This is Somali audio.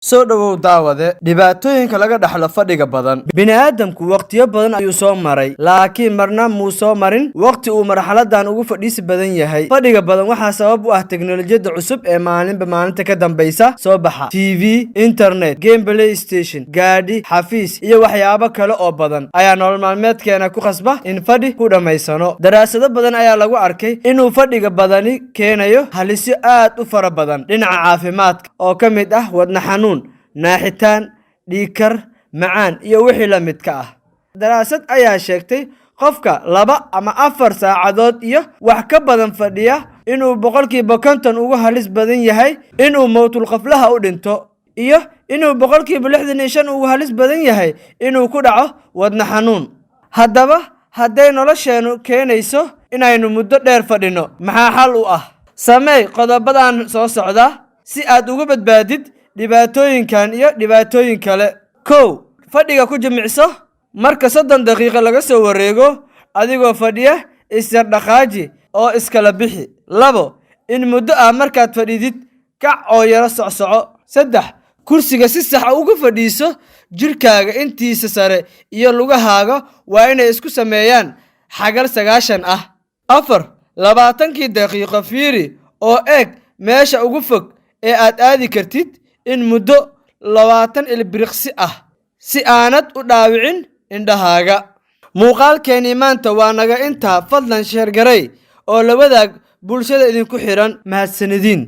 soo dhawow daawade dhibaatooyinka laga dhaxlo fadhiga badan bini'aadamku waqtiyo badan ayuu soo maray laakiin marna muu soo marin waqti uu marxaladan ugu fadhiisi badan yahay fadhiga badan waxaa sabab u ah teknolojiyadda cusub ee maalinba maalinta ka dambaysa soo baxa TV internet game play station gaadhi xafiis iyo waxyaabo kale oo badan ayaa nolol maalmeedkeena ku khasba in fadhi ku dhamaysano daraasado badan ayaa lagu arkay inuu fadhiga badani keenayo halisyo aad u fara badan dhinaca caafimaadka oo ka mid ah wadna xanuun naaxitaan dhiikar macaan iyo wixii la midka ah daraasad ayaa sheegtay qofka 2 ama 4 saacadood iyo wax ka badan fadhiya inuu 50% ugu halis badan yahay inuu mowtul qaflaha u dhinto iyo inuu 65% ugu halis badan yahay inuu ku dhaco wadna xanuun haddaba hadday nolosheenu keenayso inaynu muddo dheer fadhino maxaa xal u ah sameey qodobadan soo socda si aad uga badbaadid dhibaatooyinkan iyo dhibaatooyin kale kow fadhiga ku jimicso marka 30 daqiiqo laga soo wareego adigoo fadhiya isyar dhaqaaji oo iskala bixi 2 in muddo markaad fadhidid kac oo yara socsoco 3 kursiga si sax ah ugu fadhiiso jirkaaga intiisa sare iyo lugahaaga waa inay isku sameeyaan xagal 90 ah 4 20 daqiiqo fiiri oo eeg meesha ugu fog ee aad aadi kartid in muddo 20 ilbiriqsi ah si aanad u dhaawicin indhahaaga muuqaalkeeni maanta waa naga intaa fadlan sheer garay oo la wadaag bulshada idinku xiran mahadsanidin